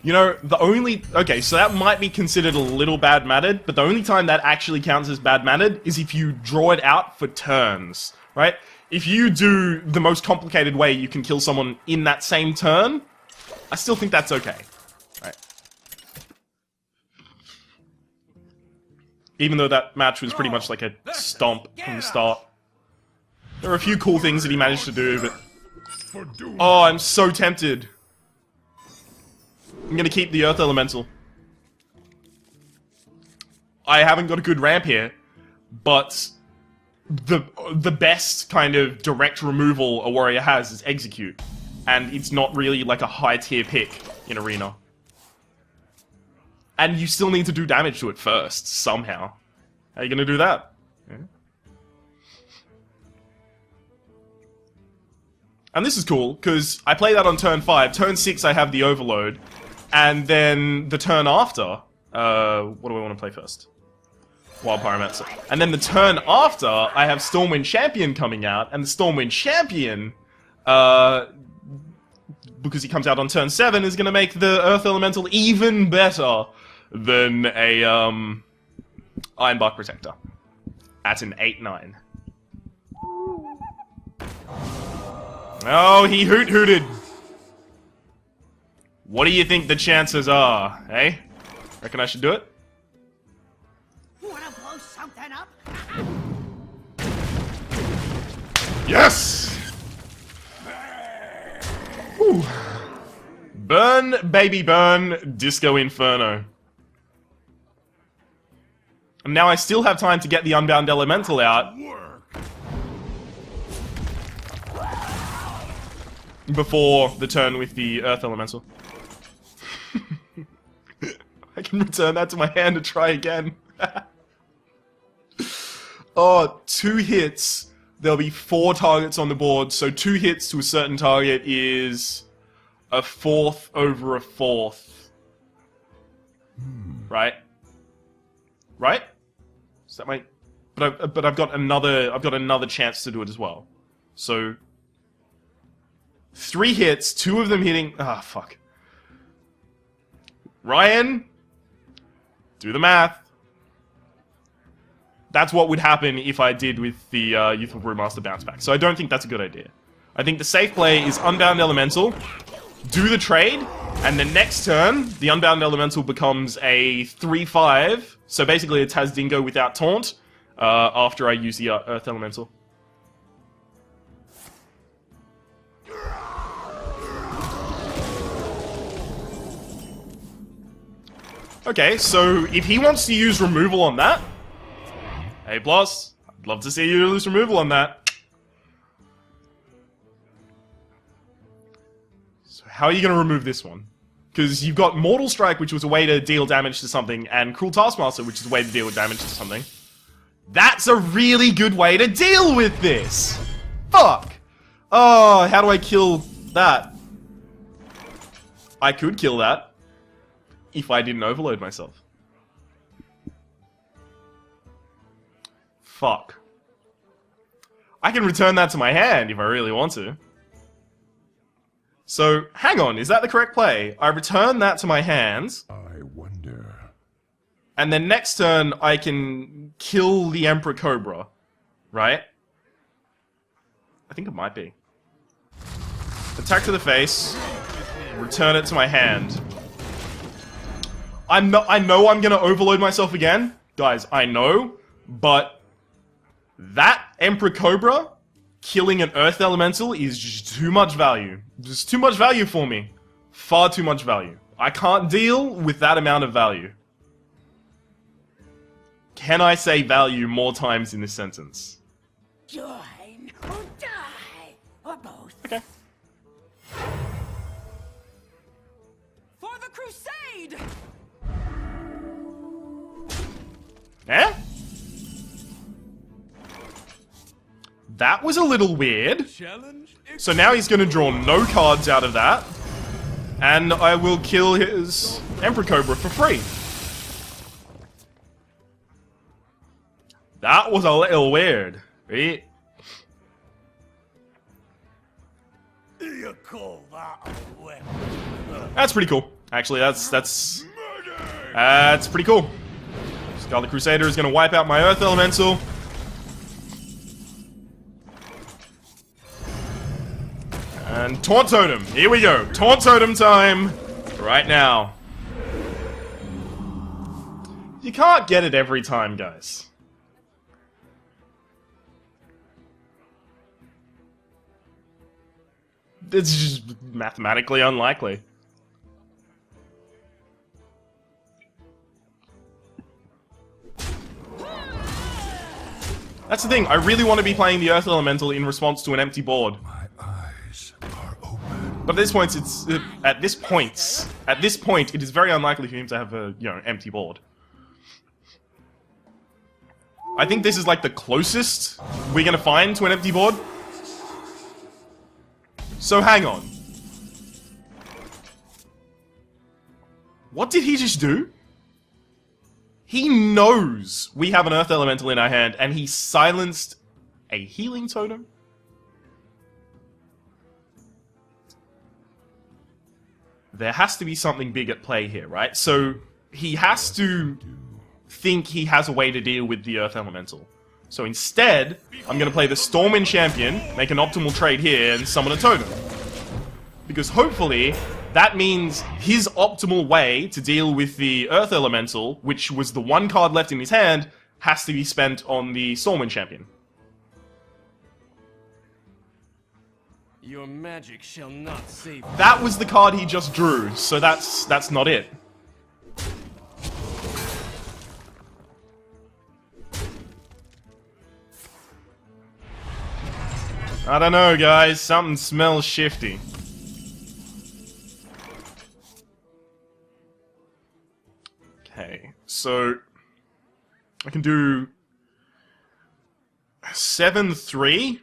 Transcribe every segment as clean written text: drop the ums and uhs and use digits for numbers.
You know, the only... Okay, so that might be considered a little bad-mannered, but the only time that actually counts as bad-mannered is if you draw it out for turns, right? If you do the most complicated way you can kill someone in that same turn, I still think that's okay, right? Even though that match was pretty much like a stomp from the start. There are a few cool things that he managed to do, but... Oh, I'm so tempted. I'm gonna keep the Earth Elemental. I haven't got a good ramp here, but the best kind of direct removal a warrior has is Execute. And it's not really like a high tier pick in Arena. And you still need to do damage to it first, somehow. How are you gonna do that? Yeah. And this is cool, because I play that on turn 5. Turn 6 I have the Overload. And then the turn after... what do I want to play first? Wild Pyromancer. And then the turn after, I have Stormwind Champion coming out. And the Stormwind Champion... because he comes out on turn 7, is going to make the Earth Elemental even better than a Ironbark Protector. At an 8-9. Oh, he hoot-hooted. What do you think the chances are, eh? Reckon I should do it? Wanna blow something up? Yes! Whew. Burn, baby, burn, Disco Inferno. And now I still have time to get the Unbound Elemental out. Before the turn with the Earth Elemental. I can return that to my hand to try again. Oh, 2 hits. There'll be 4 targets on the board, so 2 hits to a certain target is a 4th over a 4th. Right? Right? Is that my... But I've got another chance to do it as well. So 3 hits, 2 of them hitting... Ah, fuck. Ryan, do the math. That's what would happen if I did with the Youthful Brewmaster bounce back. So I don't think that's a good idea. I think the safe play is Unbound Elemental, do the trade, and the next turn, the Unbound Elemental becomes a 3-5. So basically a Taz Dingo without Taunt, after I use the Earth Elemental. Okay, so if he wants to use removal on that... Hey, Bloss, I'd love to see you use removal on that. So how are you going to remove this one? Because you've got Mortal Strike, which was a way to deal damage to something, and Cruel Taskmaster, which is a way to deal with damage to something. That's a really good way to deal with this! Fuck! Oh, how do I kill that? I could kill that. If I didn't overload myself. Fuck. I can return that to my hand if I really want to. So, hang on, is that the correct play? I return that to my hand. I wonder. And then next turn, I can kill the Emperor Cobra. Right? I think it might be. Attack to the face. Return it to my hand. I know I'm gonna overload myself again. Guys, I know. But that Emperor Cobra killing an Earth Elemental is just too much value. Just too much value for me. Far too much value. I can't deal with that amount of value. Can I say value more times in this sentence? Join or die, or both. Okay. For the crusade! Eh? That was a little weird. So now he's going to draw no cards out of that. And I will kill his Emperor Cobra for free. That was a little weird. Right? You call that a weapon? That's pretty cool. Actually, that's pretty cool. Scarlet Crusader is going to wipe out my Earth Elemental. And Taunt Totem. Here we go. Taunt Totem time. Right now. You can't get it every time, guys. It's just mathematically unlikely. That's the thing, I really want to be playing the Earth Elemental in response to an empty board. My eyes are open. But at this point, it is very unlikely for him to have a, empty board. I think this is like the closest we're gonna find to an empty board. So hang on. What did he just do? He knows we have an Earth Elemental in our hand, and he silenced a healing totem? There has to be something big at play here, right? So he has to think he has a way to deal with the Earth Elemental. So instead, I'm going to play the Stormwind Champion, make an optimal trade here, and summon a totem. Because hopefully, that means his optimal way to deal with the Earth Elemental, which was the one card left in his hand, has to be spent on the Stormwind Champion. Your magic shall not save. That was the card he just drew, so that's not it. I don't know, guys. Something smells shifty. Okay, so I can do 7-3,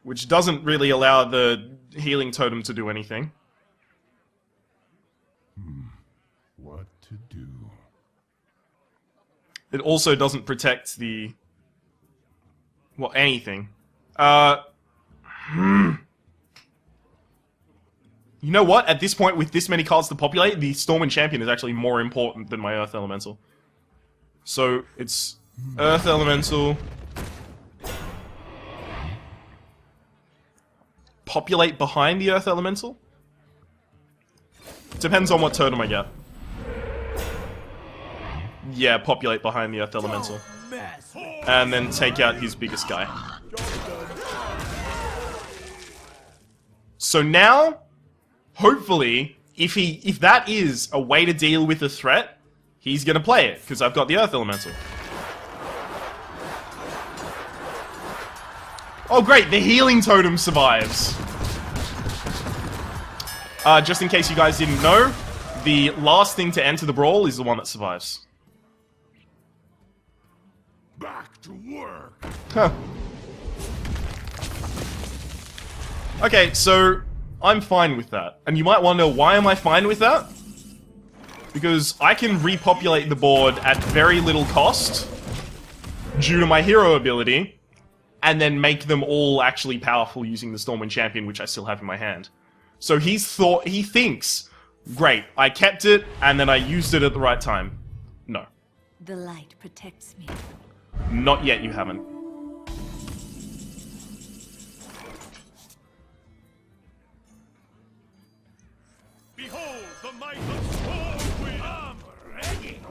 which doesn't really allow the healing totem to do anything. What to do? It also doesn't protect the... well, anything. You know what? At this point, with this many cards to populate, the Stormwind Champion is actually more important than my Earth Elemental. So, it's Earth Elemental. Populate behind the Earth Elemental? Depends on what totem I get. Yeah, populate behind the Earth Elemental. And then take out his biggest guy. So now, hopefully, if that is a way to deal with a threat, he's gonna play it, because I've got the Earth Elemental. Oh great, the healing totem survives. Just in case you guys didn't know, the last thing to enter the brawl is the one that survives. Back to work. Huh. Okay, so I'm fine with that. And you might wonder, why am I fine with that? Because I can repopulate the board at very little cost due to my hero ability, and then make them all actually powerful using the Stormwind Champion, which I still have in my hand. So he thinks, great, I kept it, and then I used it at the right time. No. The light protects me. Not yet, you haven't. Behold the might of Stormwind. I'm ready.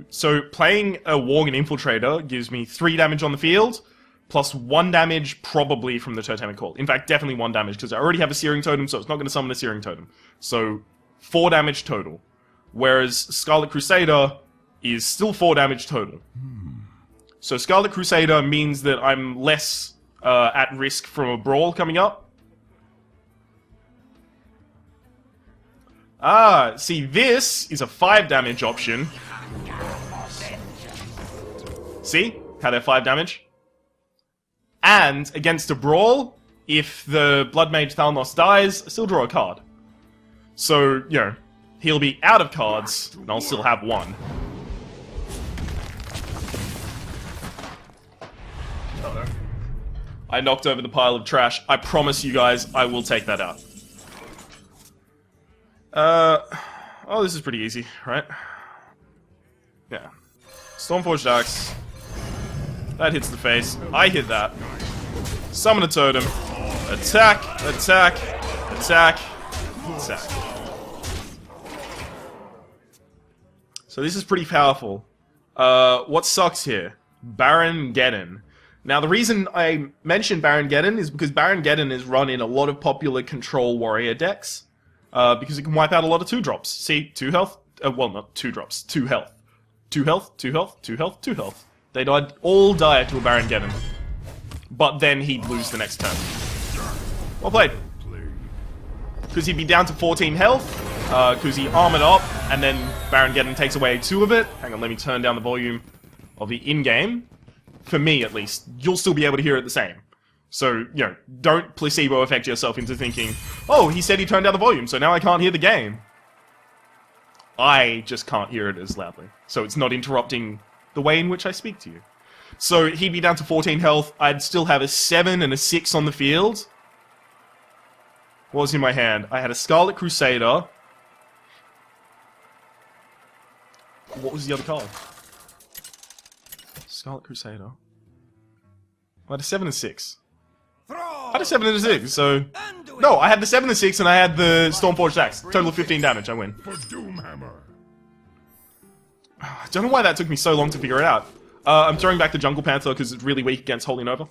So playing a Worgen Infiltrator gives me 3 damage on the field, plus 1 damage probably from the Totemic Call. In fact, definitely 1 damage, because I already have a Searing Totem, so it's not going to summon a Searing Totem. So 4 damage total. Whereas Scarlet Crusader is still 4 damage total. So Scarlet Crusader means that I'm less at risk from a brawl coming up. Ah, see, this is a 5 damage option. See? How they're 5 damage? And, against a brawl, if the Blood Mage Thalnos dies, I still draw a card. So, you know, he'll be out of cards, and I'll still have 1. I knocked over the pile of trash. I promise you guys, I will take that out. Oh, this is pretty easy, right? Yeah. Stormforged Axe. That hits the face. I hit that. Summon a totem. Attack, attack, attack, attack. So this is pretty powerful. What sucks here? Baron Geddon. Now the reason I mentioned Baron Geddon is because Baron Geddon is run in a lot of popular control warrior decks. Because it can wipe out a lot of 2-drops. See, 2 health? Well, not 2 drops. 2 health. 2 health, 2 health, 2 health, 2 health. They'd all die to a Baron Geddon. But then he'd lose the next turn. Well played. Because he'd be down to 14 health, because he armored up, and then Baron Geddon takes away 2 of it. Hang on, let me turn down the volume of the in-game. For me, at least. You'll still be able to hear it the same. So, you know, don't placebo affect yourself into thinking, oh, he said he turned down the volume, so now I can't hear the game. I just can't hear it as loudly. So it's not interrupting the way in which I speak to you. So he'd be down to 14 health. I'd still have a 7 and a 6 on the field. What was in my hand? I had a Scarlet Crusader. What was the other card? Scarlet Crusader. I had a 7 and 6. I had a 7 and a 6, so... No, I had the 7 and 6 and I had the Stormforged Axe. Total of 15 damage, I win. For Doomhammer. I don't know why that took me so long to figure it out. I'm throwing back the Jungle Panther because it's really weak against Holy Nova.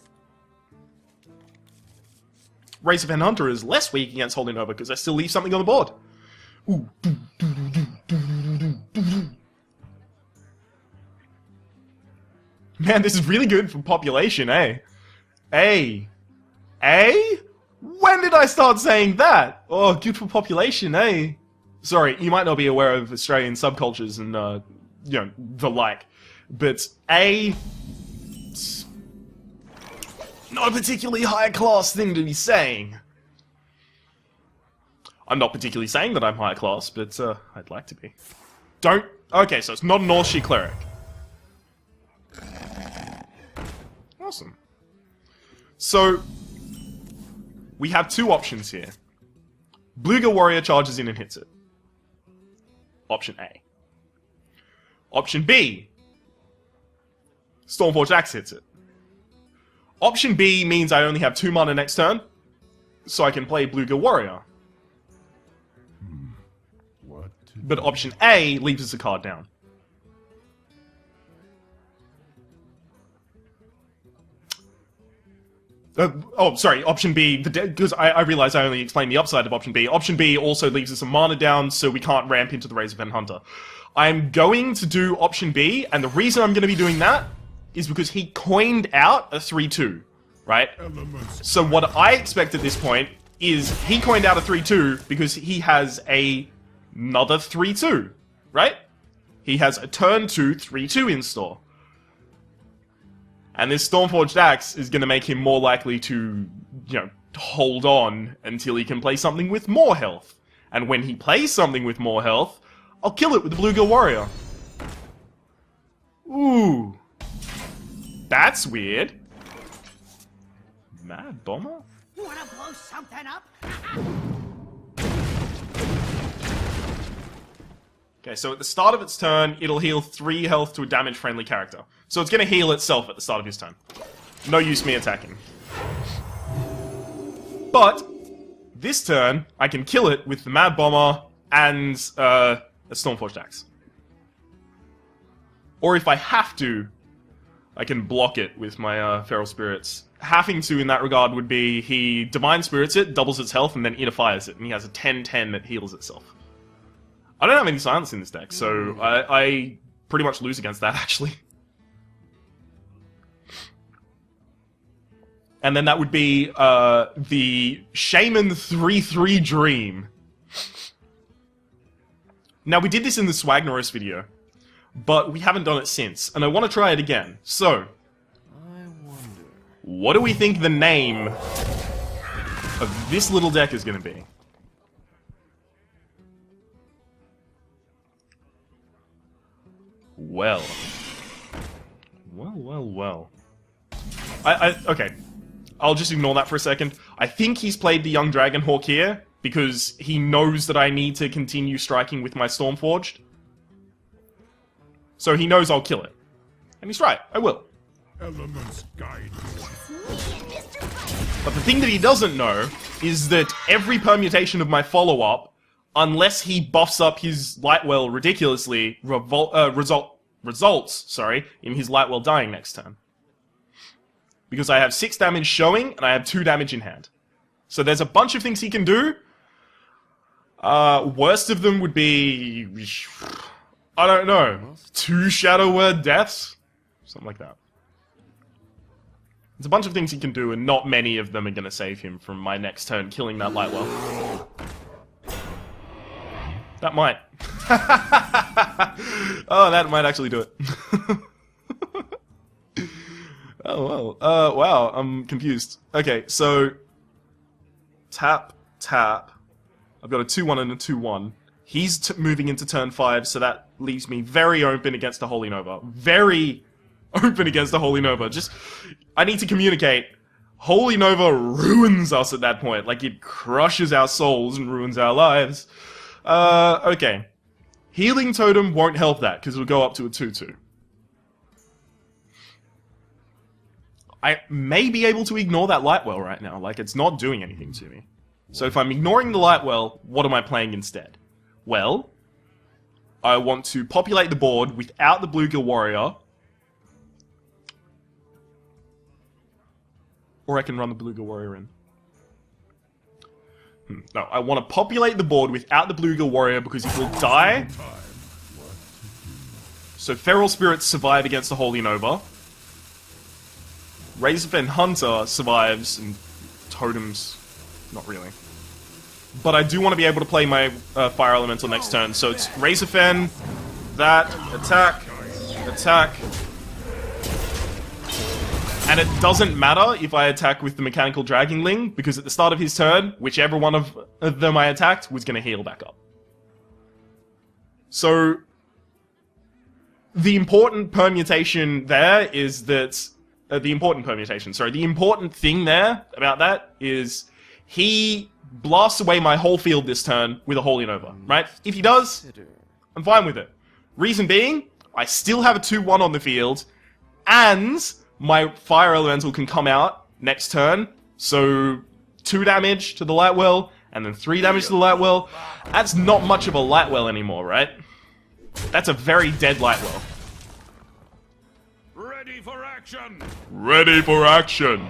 Razor Pen Hunter is less weak against Holy Nova because I still leave something on the board. Ooh. Man, this is really good for population, eh? Eh? Eh? When did I start saying that? Oh, good for population, eh? Sorry, you might not be aware of Australian subcultures and, you know, the like. But, it's not a particularly high class thing to be saying. I'm not particularly saying that I'm high class, but, I'd like to be. Don't... Okay, so it's not a North She Cleric. Awesome. So, we have 2 options here. Bluegill Warrior charges in and hits it. Option A. Option B. Stormforged Axe hits it. Option B means I only have 2 mana next turn, so I can play Bluegill Warrior. What to But option A leaves us a card down. Sorry, option B, because I realize I only explained the upside of option B. Option B also leaves us a mana down, so we can't ramp into the Razor Pen Hunter. I'm going to do option B, and the reason I'm going to be doing that is because he coined out a 3-2, right? elements? So what I expect at this point is he coined out a 3-2 because he has another 3-2, right? He has a turn 2 3-2 in store. And this Stormforged Axe is going to make him more likely to, you know, hold on until he can play something with more health. And when he plays something with more health, I'll kill it with the Bluegill Warrior. Ooh. That's weird. Mad Bomber? Wanna blow something up? Okay, so at the start of its turn, it'll heal 3 health to a damage-friendly character. So it's going to heal itself at the start of his turn. No use me attacking. But, this turn, I can kill it with the Mad Bomber and a Stormforged Axe. Or if I have to, I can block it with my Feral Spirits. Having to in that regard would be he Divine Spirits it, doubles its health, and then Inner Fires it, and he has a 10-10 that heals itself. I don't have any silence in this deck, so I pretty much lose against that, actually. And then that would be the Shaman 3-3 Dream. Now, we did this in the Swagnorous video, but we haven't done it since, and I want to try it again. So, what do we think the name of this little deck is going to be? Well. Okay. I'll just ignore that for a second. I think he's played the Young Dragonhawk here, because he knows that I need to continue striking with my Stormforged. So he knows I'll kill it. And he's right, I will. Elements guide you. But the thing that he doesn't know is that every permutation of my follow-up, unless he buffs up his Lightwell ridiculously, results in his Lightwell dying next turn. Because I have 6 damage showing, and I have 2 damage in hand. So there's a bunch of things he can do. Worst of them would be... I don't know. 2 Shadow Word Deaths? Something like that. There's a bunch of things he can do, and not many of them are going to save him from my next turn killing that Lightwell. That might. Oh, that might actually do it. Oh, well. Wow, I'm confused. Okay, so... Tap, tap. I've got a 2-1 and a 2-1. He's moving into turn 5, so that leaves me very open against a Holy Nova. Very open against a Holy Nova. Just... I need to communicate. Holy Nova ruins us at that point. Like, it crushes our souls and ruins our lives. Okay. Healing Totem won't help that, because it'll go up to a 2-2. I may be able to ignore that Lightwell right now. Like, it's not doing anything to me. So if I'm ignoring the Lightwell, what am I playing instead? Well, I want to populate the board without the Bluegill Warrior. Or I can run the Bluegill Warrior in. No, I want to populate the board without the Bluegill Warrior because he will die. So Feral Spirits survive against the Holy Nova. Razorfen Hunter survives, and Totems, not really. But I do want to be able to play my Fire Elemental next turn, so it's Razorfen, that, attack, attack. And it doesn't matter if I attack with the Mechanical Dragongling, because at the start of his turn, whichever one of them I attacked was going to heal back up. So, the important permutation there is that... the important thing there about that is he blasts away my whole field this turn with a Holy Nova, right? If he does, I'm fine with it. Reason being, I still have a 2-1 on the field, and my Fire Elemental can come out next turn, so 2 damage to the Lightwell, and then 3 damage to the Lightwell. That's not much of a Lightwell anymore, right? That's a very dead Lightwell. Ready for action! Ready for action!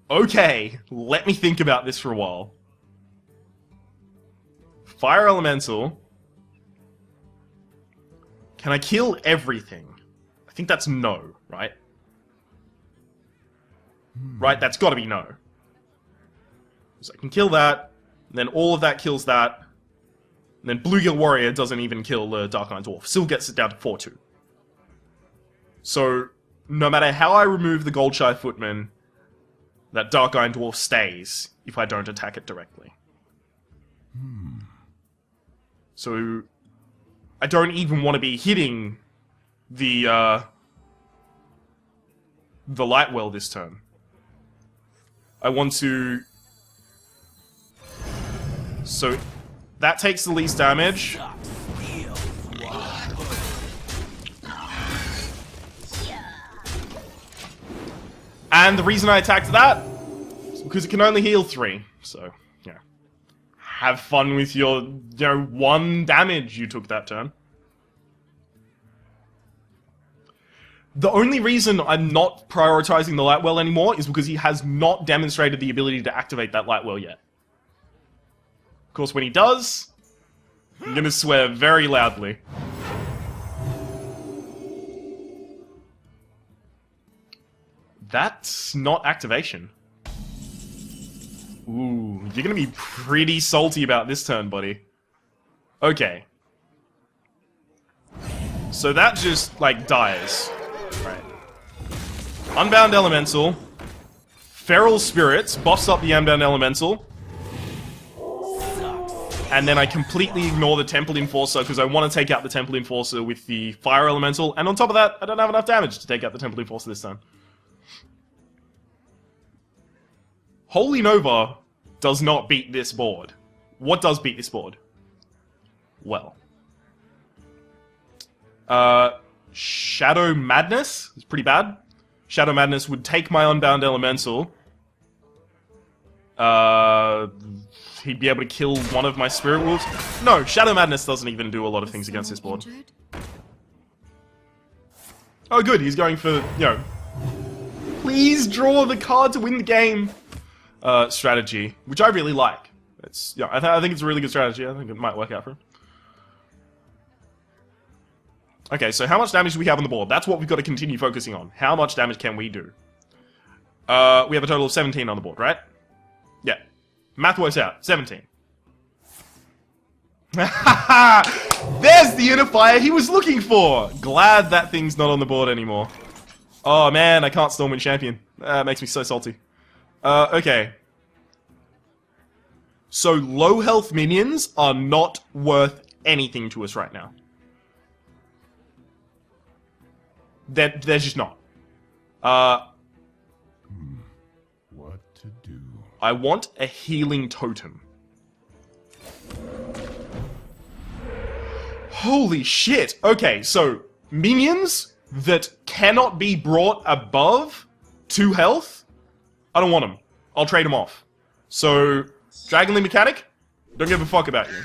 Okay, let me think about this for a while. Fire Elemental. Can I kill everything? I think that's no, right? Right, that's gotta be no. So I can kill that, and then all of that kills that. And then Bluegill Warrior doesn't even kill the Dark Iron Dwarf. Still gets it down to 4-2. So, no matter how I remove the Goldshy Footman, that Dark Iron Dwarf stays if I don't attack it directly. So, I don't even want to be hitting the Lightwell this turn. I want to... So... That takes the least damage. And the reason I attacked that is because it can only heal 3. So, yeah. Have fun with your, 1 damage you took that turn. The only reason I'm not prioritizing the Lightwell anymore is because he has not demonstrated the ability to activate that Lightwell yet. Of course, when he does, I'm gonna swear very loudly. That's not activation. Ooh, you're gonna be pretty salty about this turn, buddy. Okay. So that just, dies. Right. Unbound Elemental. Feral Spirits buffs up the Unbound Elemental. and then I completely ignore the Temple Enforcer because I want to take out the Temple Enforcer with the Fire Elemental, and on top of that, I don't have enough damage to take out the Temple Enforcer this time. Holy Nova does not beat this board. What does beat this board? Well. Shadow Madness is pretty bad. Shadow Madness would take my Unbound Elemental. He'd be able to kill one of my Spirit Wolves. No, Shadow Madness doesn't even do a lot of things against this board. Oh good, he's going for, please draw the card to win the game strategy, which I really like. It's, I think it's a really good strategy. I think it might work out for him. Okay, so how much damage do we have on the board? That's what we've got to continue focusing on. How much damage can we do? We have a total of 17 on the board, right? Yeah. Math works out. 17. There's the unifier he was looking for! Glad that thing's not on the board anymore. Oh man, I can't Stormwind Champion. That makes me so salty. Okay. So low health minions are not worth anything to us right now. They're just not. What to do? I want a healing totem. Holy shit! Okay, so minions that cannot be brought above 2 health, I don't want them. I'll trade them off. So, Dragonling Mechanic, don't give a fuck about you.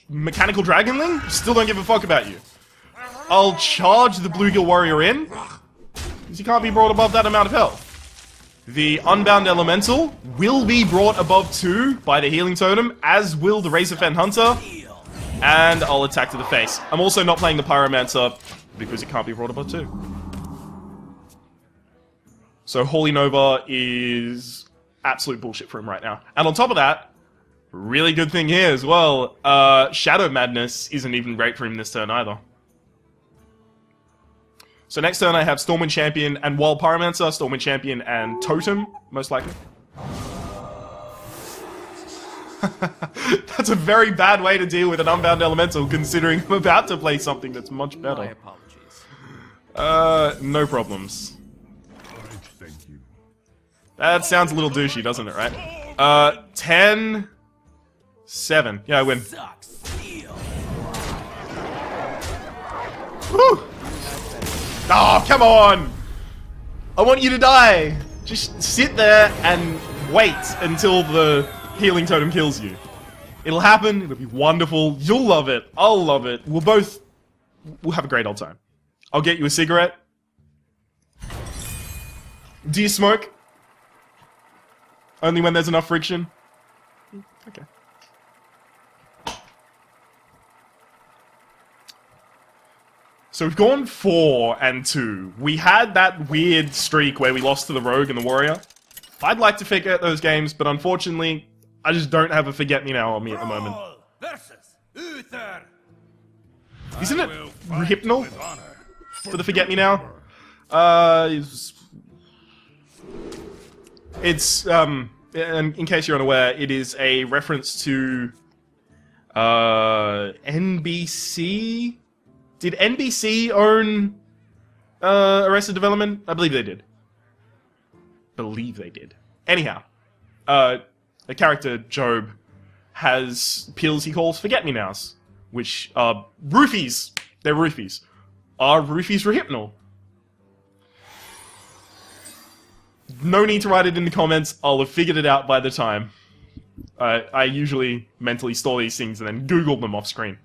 Mechanical Dragonling, still don't give a fuck about you. I'll charge the Bluegill Warrior in, because he can't be brought above that amount of health. The Unbound Elemental will be brought above 2 by the Healing Totem, as will the Razorfen Hunter, and I'll attack to the face. I'm also not playing the Pyromancer, because it can't be brought above 2. So Holy Nova is absolute bullshit for him right now. And on top of that, really good thing here as well, Shadow Madness isn't even great for him this turn either. So next turn I have Stormwind Champion and Wild Pyromancer, Stormwind Champion and Totem, most likely. That's a very bad way to deal with an Unbound Elemental, considering I'm about to play something that's much better. My apologies. No problems. Thank you. That sounds a little douchey, doesn't it, right? 10... 7. Yeah, I win. Whew! Oh, come on! I want you to die! Just sit there and wait until the Healing Totem kills you. It'll happen, it'll be wonderful, you'll love it, I'll love it, we'll have a great old time. I'll get you a cigarette. Do you smoke? Only when there's enough friction? Okay. So we've gone 4 and 2. We had that weird streak where we lost to the Rogue and the Warrior. I'd like to forget those games, but unfortunately, I just don't have a forget-me-now on me at the moment. Versus Uther. Isn't it Hypnal for the forget-me-now? It's in case you're unaware, it is a reference to NBC. Did NBC own Arrested Development? I believe they did. Anyhow, a character, Job, has pills he calls forget-me-nows, which are roofies. They're roofies. Are roofies Rehypnal? No need to write it in the comments, I'll have figured it out by the time. I usually mentally store these things and then Google them off screen.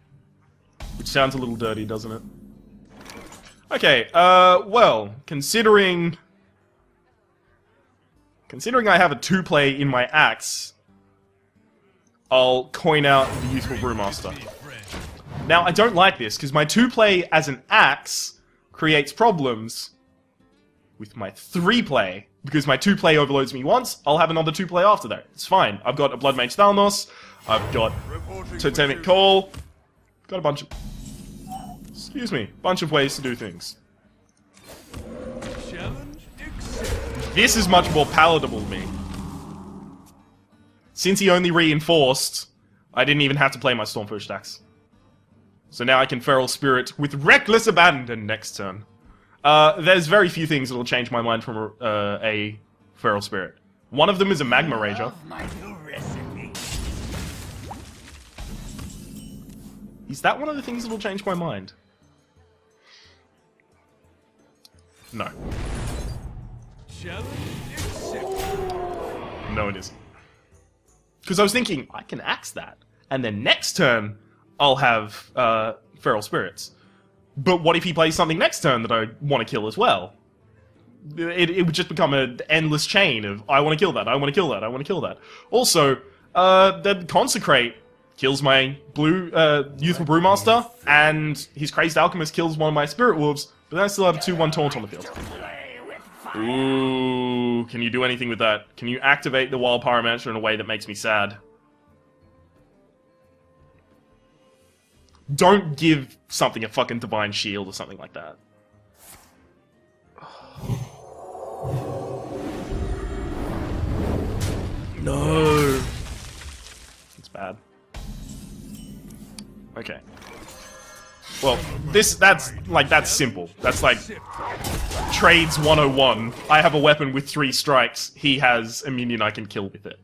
Which sounds a little dirty, doesn't it? Okay, well, considering I have a 2-play in my axe, I'll coin out the Youthful Brewmaster. Now, I don't like this, because my 2-play as an axe creates problems with my 3-play, because my 2-play overloads me once, I'll have another 2-play after that. It's fine. I've got a Blood Mage Thalnos, I've got Totemic Call, got a bunch of... Excuse me. Bunch of ways to do things. This is much more palatable to me. since he only reinforced, I didn't even have to play my Stormforge stacks. So now I can Feral Spirit with reckless abandon next turn. There's very few things that will change my mind from a Feral Spirit. One of them is a Magma Rager. My new recipe. Is that one of the things that will change my mind? No. Challenge accepted. No, it isn't. Because I was thinking, I can axe that. And then next turn, I'll have Feral Spirits. But what if he plays something next turn that I want to kill as well? It would just become an endless chain of, I want to kill that, I want to kill that, I want to kill that. Also, then Consecrate kills my blue Youthful Brewmaster, and his Crazed Alchemist kills one of my Spirit Wolves, but then I still have a 2-1 Taunt on the field. Ooh, can you do anything with that? Can you activate the Wild Pyromancer in a way that makes me sad? Don't give something a fucking Divine Shield or something like that. No. It's bad. Okay. Well, that's simple. That's like Trades 101. I have a weapon with 3 strikes. He has a minion I can kill with it.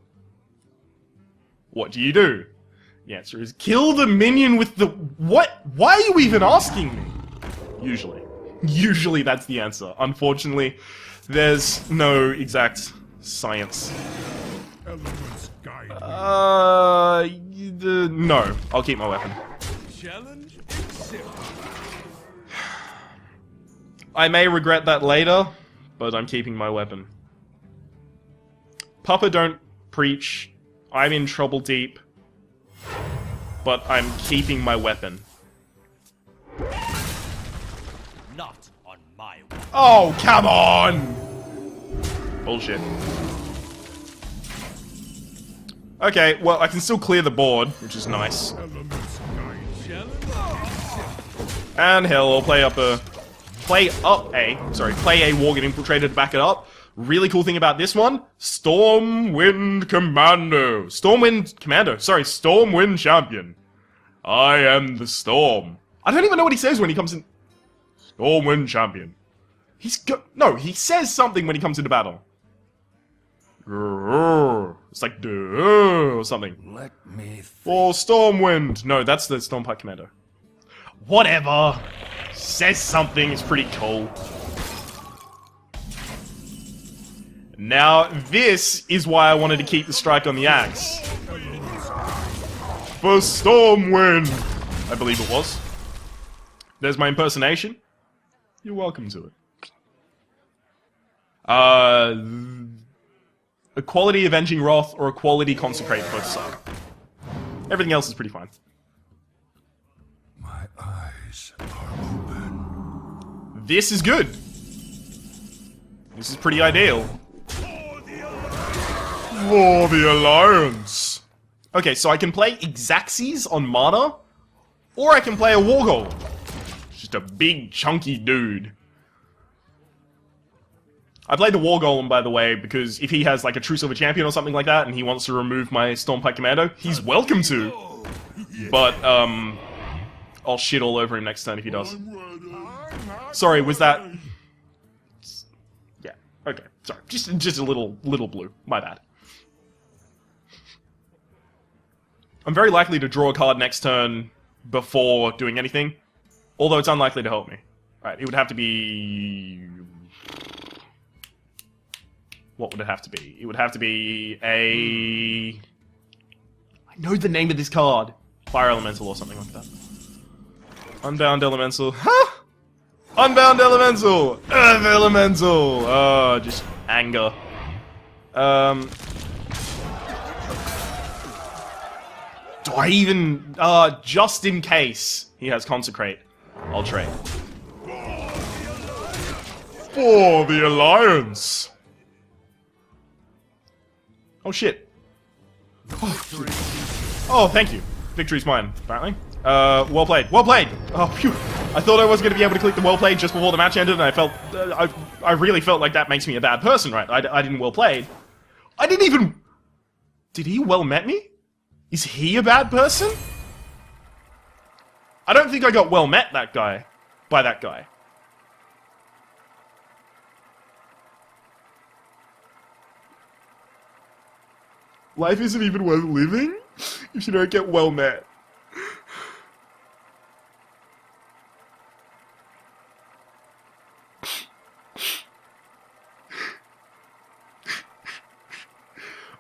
What do you do? The answer is kill the minion with the... What? Why are you even asking me? Usually. Usually that's the answer. Unfortunately, there's no exact science. Elements guide me. No. I'll keep my weapon. Challenge accepted. I may regret that later, but I'm keeping my weapon. Papa don't preach. I'm in trouble deep. But I'm keeping my weapon. Not on my watch. Oh, come on! Bullshit. Okay, well, I can still clear the board, which is nice. Elements guide me. Challenge accepted. And hell, I'll play a Worgen Infiltrator to back it up. Really cool thing about this one, Stormwind Champion. I am the Storm. I don't even know what he says when he comes in. Stormwind Champion. No, he says something when he comes into battle. It's like or something. Let me Or Stormwind. No, that's the Stormpike Commando. Whatever. Says something. It's pretty cool. Now, this is why I wanted to keep the strike on the axe. For Stormwind! I believe it was. There's my impersonation. You're welcome to it. Equality Avenging Wrath or Equality Consecrate both suck. Everything else is pretty fine. My eyes are open. This is good. This is pretty ideal. For the Alliance! Okay, so I can play Exaxes on mana, or I can play a Wargolem. Just a big, chunky dude. I played the Wargolem, by the way, because if he has like a True Silver Champion or something like that, and he wants to remove my Stormpike Commando, he's welcome to. But, I'll shit all over him next turn if he does. Sorry, was that... Yeah, okay, sorry. Just a little blue. My bad. I'm very likely to draw a card next turn before doing anything, although it's unlikely to help me. Alright, it would have to be... What would it have to be? It would have to be a... I know the name of this card. Fire Elemental or something like that. Unbound Elemental. Huh? Unbound Elemental! Earth Elemental! Just anger. Do I even... just in case he has Consecrate, I'll trade. For the Alliance! Oh shit. Oh, thank you. Victory's mine, apparently. Well played. Well played! Oh, phew. I thought I was going to be able to click the well played just before the match ended, and I felt... I really felt like that makes me a bad person, right? I didn't well played. I didn't even... Did he well met me? Is he a bad person? I don't think I got well met that guy. By that guy. Life isn't even worth living if you don't get well met.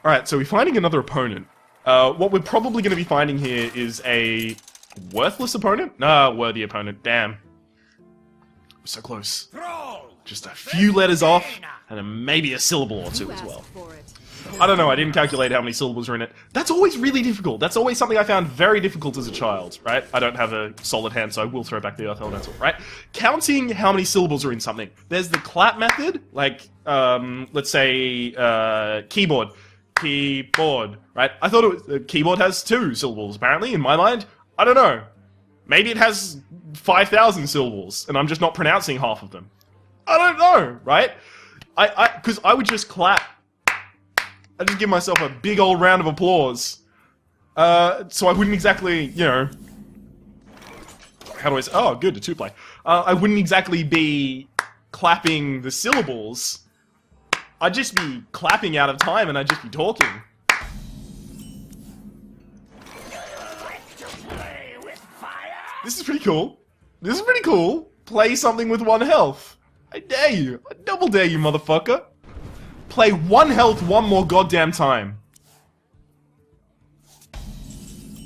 Alright, so we're finding another opponent. What we're probably going to be finding here is a worthless opponent? Nah, worthy opponent. Damn. We're so close. Just a few letters off, and then maybe a syllable or two as well. I don't know, I didn't calculate how many syllables are in it. That's always really difficult. That's always something I found very difficult as a child, right? I don't have a solid hand, so I will throw back the Earth Elemental, right? Counting how many syllables are in something. There's the clap method, like, let's say, keyboard. Keyboard, right? I thought it was, keyboard has 2 syllables, apparently, in my mind. I don't know. Maybe it has 5,000 syllables, and I'm just not pronouncing half of them. I don't know, right? Because I would just clap. I'd just give myself a big old round of applause. So I wouldn't exactly, you know... How do I say... Oh, good, a 2-play. I wouldn't exactly be clapping the syllables. I'd just be clapping out of time and I'd just be talking. This is pretty cool. This is pretty cool. Play something with 1 health. I dare you. I double dare you, motherfucker. Play 1 health 1 more goddamn time.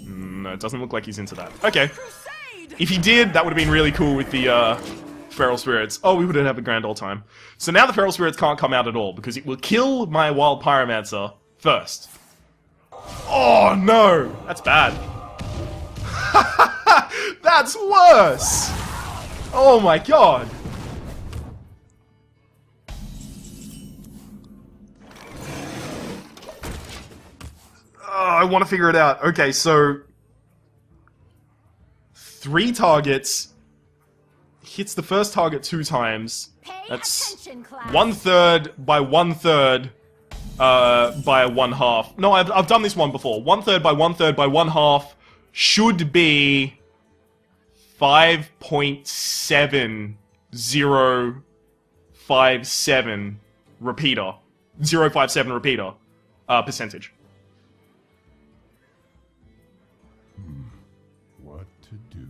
No, it doesn't look like he's into that. Okay. If he did, that would have been really cool with the, Feral Spirits. Oh, we wouldn't have a grand old time. So now the Feral Spirits can't come out at all, because it will kill my Wild Pyromancer first. Oh, no! That's bad. That's worse! Oh my god! Oh, I want to figure it out. Okay, so... 3 targets... hits the first target 2 times. That's 1/3 by 1/3 by 1/2. No, I've done this one before. 1/3 by 1/3 by 1/2 should be 5.7057 repeater. 0.57 repeater percentage. What to do?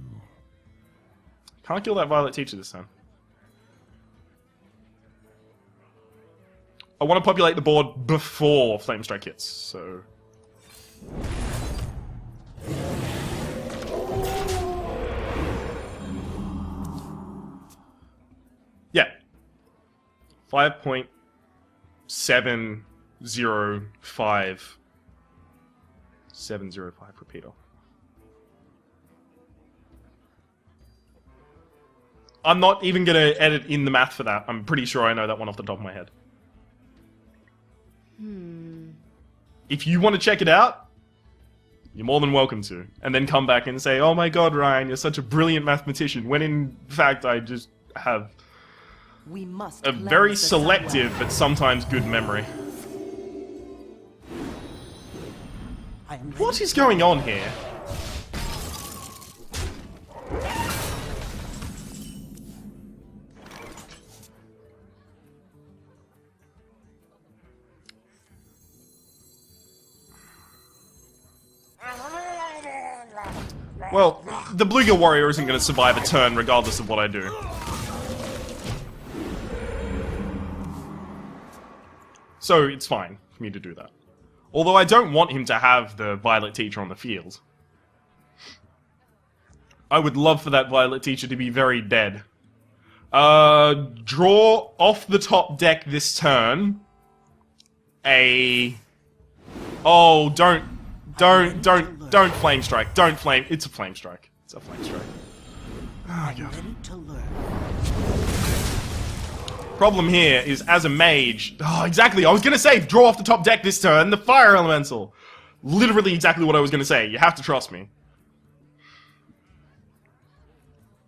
Can't kill that Violet Teacher this time. I want to populate the board before Flame Strike hits, so... Yeah. 5.705. 705 repeater. I'm not even going to edit in the math for that. I'm pretty sure I know that one off the top of my head. If you want to check it out, you're more than welcome to. And then come back and say, oh my god, Ryan, you're such a brilliant mathematician. When in fact, I just have a very selective but sometimes good memory. What is going on here? Well, the Bluegill Warrior isn't going to survive a turn regardless of what I do. So it's fine for me to do that. Although I don't want him to have the Violet Teacher on the field. I would love for that Violet Teacher to be very dead. Draw off the top deck this turn. Oh, don't Flame Strike. Don't Flame... It's a Flame Strike. It's a Flame Strike. Oh, God. Problem here is, as a mage... Oh, exactly! I was gonna say, draw off the top deck this turn, the Fire Elemental! Literally exactly what I was gonna say. You have to trust me.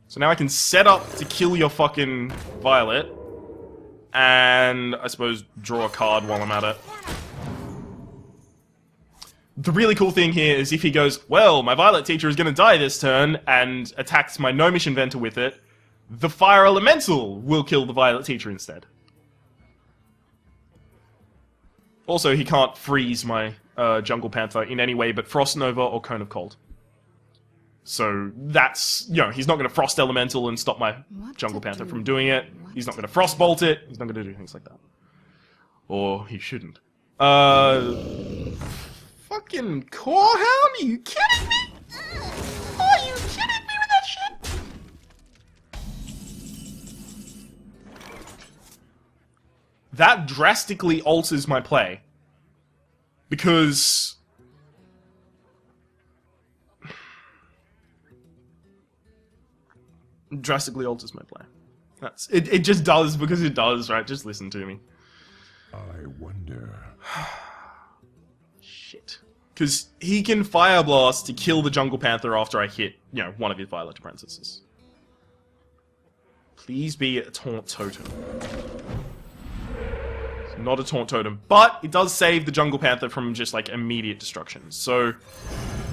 So now I can set up to kill your fucking Violet. And, I suppose, draw a card while I'm at it. The really cool thing here is if he goes, well, my Violet Teacher is going to die this turn, and attacks my Gnomish Inventor with it, the Fire Elemental will kill the Violet Teacher instead. Also, he can't freeze my Jungle Panther in any way but Frost Nova or Cone of Cold. So that's, you know, he's not going to Frost Elemental and stop my Jungle Panther from doing it. He's not going to Frost Bolt it. He's not going to do things like that. Or he shouldn't. Fucking Core Hound? Are you kidding me? Are you kidding me with that shit? That drastically alters my play. Because... drastically alters my play. That's it just does because it does, right? Just listen to me. I wonder. Shit. Because he can Fire Blast to kill the Jungle Panther after I hit, you know, one of his Violet Apprentices. Please be a Taunt Totem. It's not a Taunt Totem, but it does save the Jungle Panther from just, like, immediate destruction. So,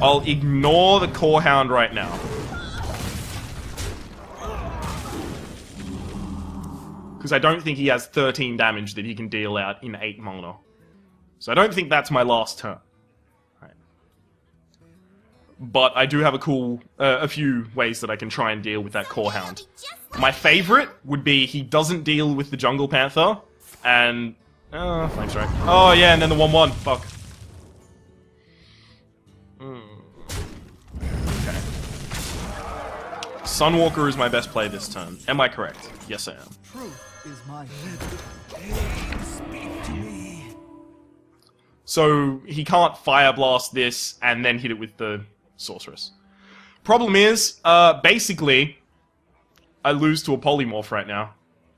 I'll ignore the Core Hound right now. Because I don't think he has 13 damage that he can deal out in 8 mana. So I don't think that's my last turn. Right. But I do have a few ways that I can try and deal with that Core Hound. My favorite would be he doesn't deal with the Jungle Panther, and... Flame Strike. Oh yeah, and then the 1-1. Fuck. Okay. Sunwalker is my best play this turn. Am I correct? Yes, I am. Truth is my speak to me. So he can't Fire Blast this and then hit it with the Sorceress. Problem is, basically, I lose to a Polymorph right now.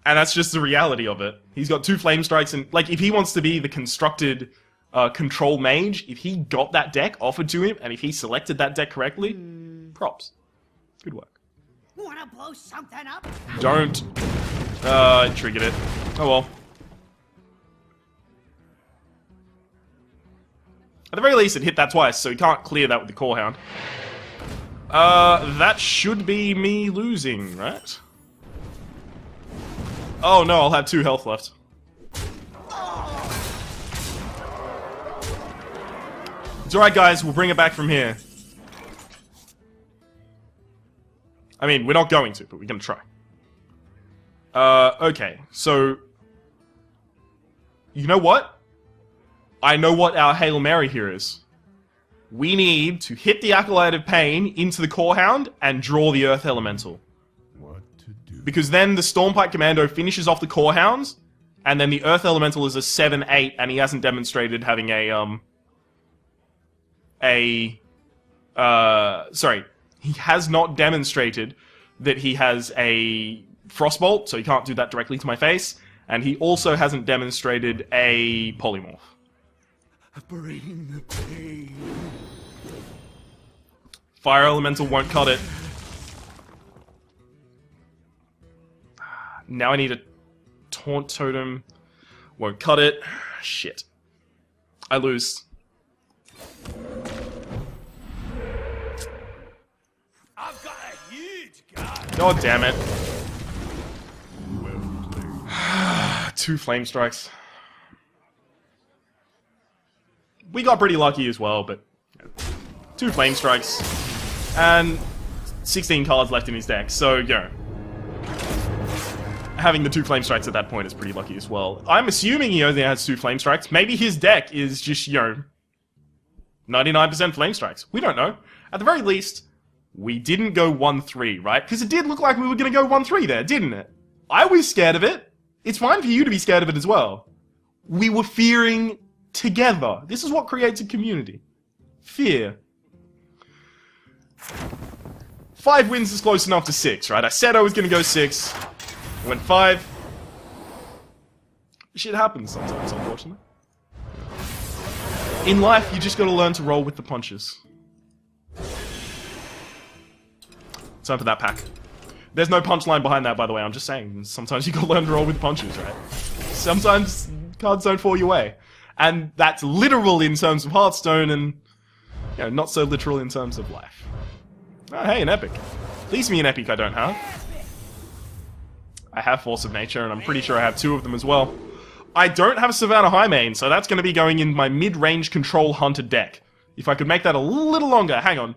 And that's just the reality of it. He's got 2 Flame Strikes, and, like, if he wants to be the constructed control mage, if he got that deck offered to him, and if he selected that deck correctly, props. Good work. Wanna blow something up? Don't. I triggered it. Oh well. At the very least, it hit that twice, so he can't clear that with the Core Hound. That should be me losing, right? Oh no, I'll have 2 health left. It's alright, guys, we'll bring it back from here. I mean, we're not going to, but we're gonna try. Okay, so... You know what? I know what our Hail Mary here is. We need to hit the Acolyte of Pain into the Core Hound and draw the Earth Elemental. What to do? Because then the Stormpike Commando finishes off the Core Hounds, and then the Earth Elemental is a 7/8, and he hasn't demonstrated having sorry. He has not demonstrated that he has a Frostbolt, so he can't do that directly to my face, and he also hasn't demonstrated a Polymorph. Bring the pain. Fire Elemental won't cut it. Now I need a Taunt Totem. Won't cut it. Shit. I lose. I've got a huge guy. God damn it. Well played. 2 Flame Strikes. We got pretty lucky as well, but... 2 Flame Strikes. And 16 cards left in his deck, so, you know. Having the 2 Flame Strikes at that point is pretty lucky as well. I'm assuming he only has 2 Flame Strikes. Maybe his deck is just, you know... 99% Flame Strikes. We don't know. At the very least, we didn't go 1-3, right? Because it did look like we were going to go 1-3 there, didn't it? I was scared of it. It's fine for you to be scared of it as well. We were fearing together. This is what creates a community. Fear. 5 wins is close enough to 6, right? I said I was going to go 6. I went 5. Shit happens sometimes, unfortunately. In life, you just gotta learn to roll with the punches. Time for that pack. There's no punchline behind that, by the way, I'm just saying. Sometimes you gotta learn to roll with punches, right? Sometimes cards don't fall your way. And that's literal in terms of Hearthstone, and You know, not so literal in terms of life. Oh, hey, an epic. Please me an epic I don't have. I have Force of Nature, and I'm pretty sure I have 2 of them as well. I don't have Savannah High main, so that's going to be going in my mid-range control hunter deck. If I could make that a little longer, hang on.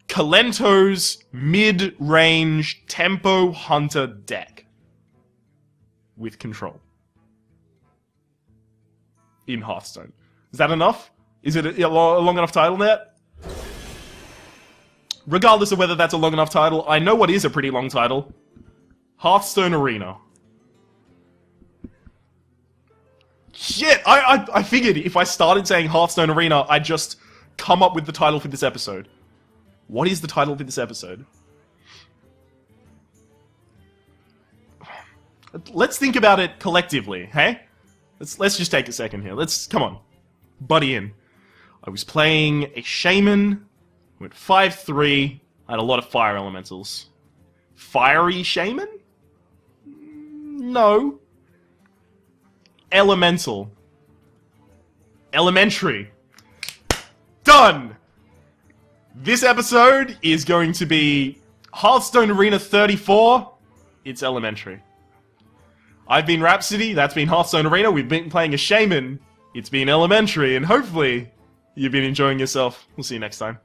Kalento's mid-range tempo hunter deck. With control. In Hearthstone. Is that enough? Is it a long enough title yet? Regardless of whether that's a long enough title, I know what is a pretty long title. Hearthstone Arena. Shit! I figured if I started saying Hearthstone Arena, I'd just come up with the title for this episode. What is the title for this episode? Let's think about it collectively, hey? Let's just take a second here. Come on. Buddy in. I was playing a Shaman, went 5-3, I had a lot of fire elementals. Fiery Shaman? No. Elemental. Elementary. Done! This episode is going to be Hearthstone Arena 34. It's elementary. I've been Rhapsody, that's been Hearthstone Arena, we've been playing a Shaman, it's been elementary, and hopefully you've been enjoying yourself. We'll see you next time.